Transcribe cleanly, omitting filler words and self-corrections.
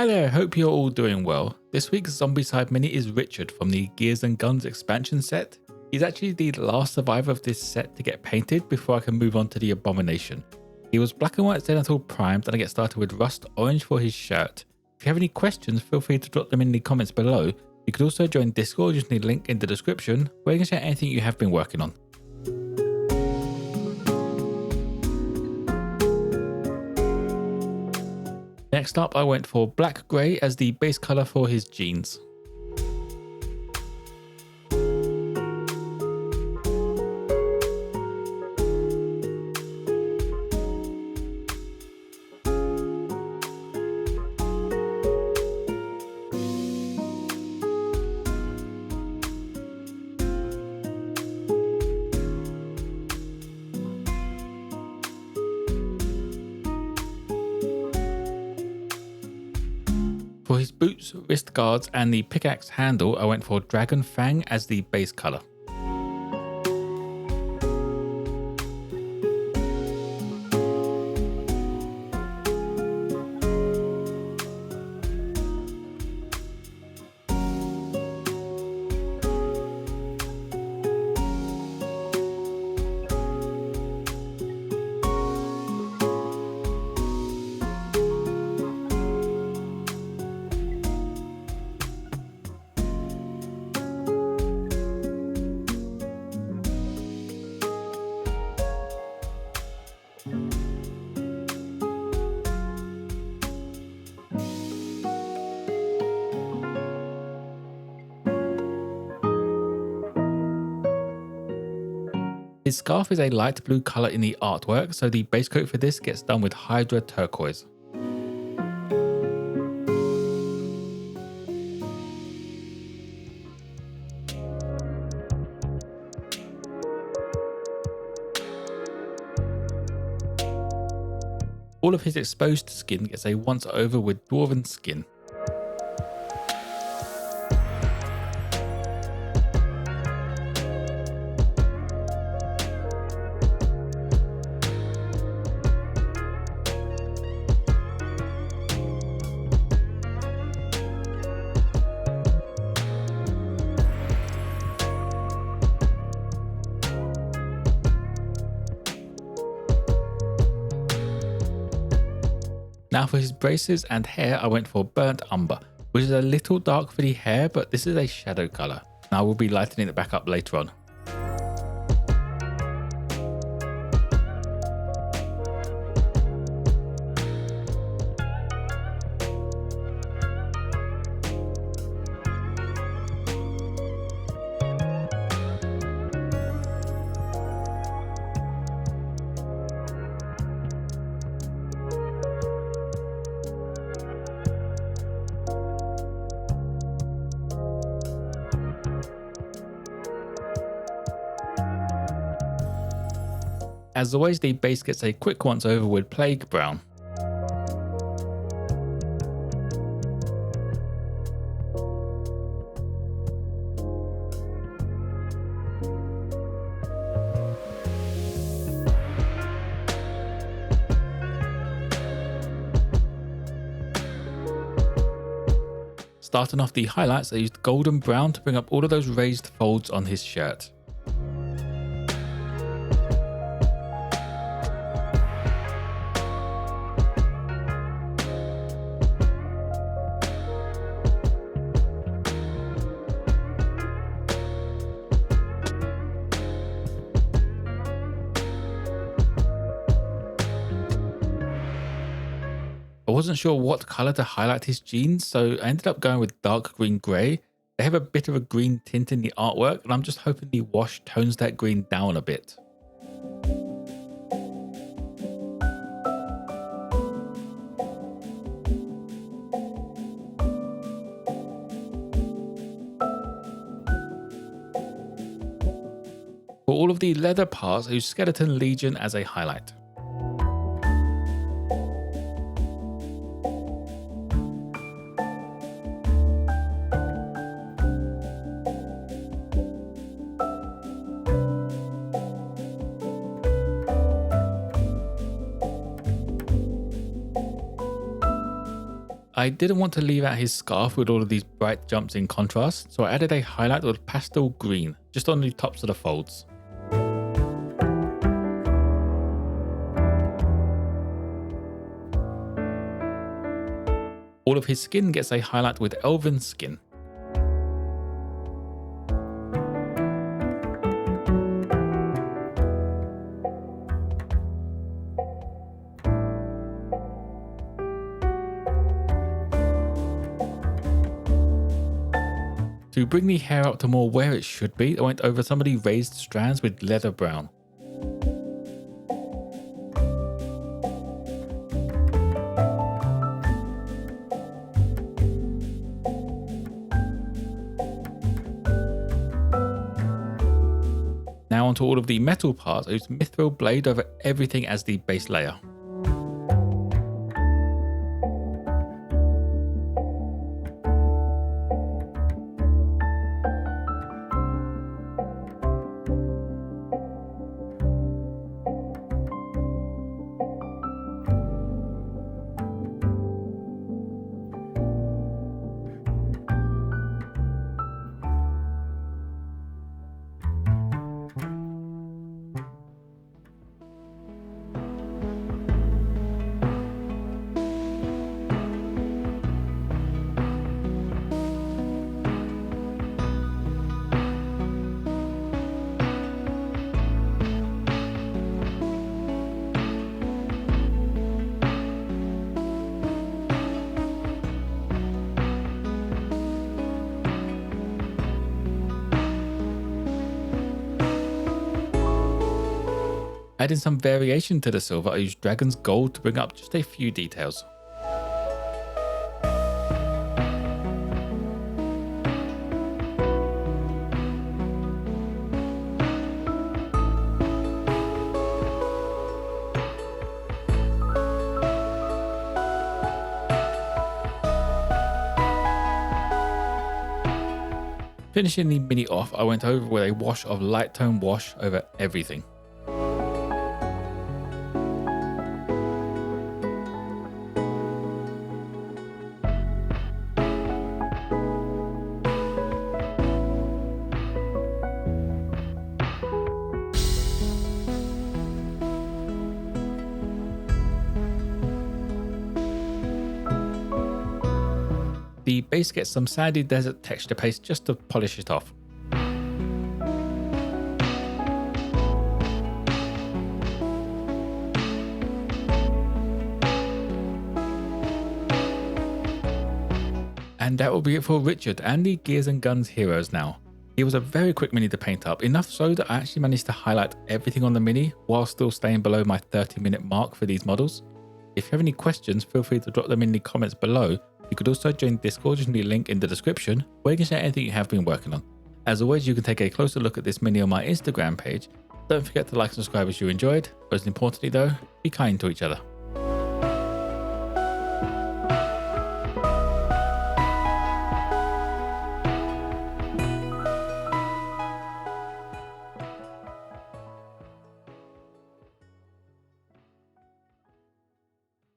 Hi there, hope you're all doing well. This week's Zombicide mini is Richard from the Gears and Guns expansion set. He's actually the last survivor of this set to get painted before I can move on to the Abomination. He was black and white Zenithal primed, and I get started with rust orange for his shirt. If you have any questions, feel free to drop them in the comments below. You could also join Discord using the link in the description, where you can share anything you have been working on. Next up, I went for black grey as the base colour for his jeans. For his boots, wrist guards and the pickaxe handle, I went for Dragon Fang as the base colour. His scarf is a light blue colour in the artwork, so the base coat for this gets done with Hydra Turquoise. All of his exposed skin gets a once over with Dwarven skin. Now for his braces and hair, I went for burnt umber, which is a little dark for the hair, but this is a shadow colour. Now I will be lightening it back up later on. As always, the base gets a quick once over with Plague Brown. Starting off the highlights, I used golden brown to bring up all of those raised folds on his shirt. I wasn't sure what colour to highlight his jeans, so I ended up going with dark green grey. They have a bit of a green tint in the artwork, and I'm just hoping the wash tones that green down a bit. For all of the leather parts, I used Skeleton Legion as a highlight. I didn't want to leave out his scarf with all of these bright jumps in contrast, so I added a highlight of pastel green just on the tops of the folds. All of his skin gets a highlight with Elven skin. To bring the hair up to more where it should be, I went over some of the raised strands with leather brown. Now onto all of the metal parts, I used Mythril blade over everything as the base layer. Adding some variation to the silver, I used Dragon's Gold to bring up just a few details. Finishing the mini off, I went over with a wash of light tone wash over everything. The base gets some sandy desert texture paste just to polish it off. And that will be it for Richard and the Gears and Guns heroes now. He was a very quick mini to paint up, enough so that I actually managed to highlight everything on the mini while still staying below my 30-minute mark for these models. If you have any questions, feel free to drop them in the comments below. You could also join Discord using the link in the description, where you can share anything you have been working on. As always, you can take a closer look at this mini on my Instagram page. Don't forget to like and subscribe if you enjoyed. Most importantly though, be kind to each other.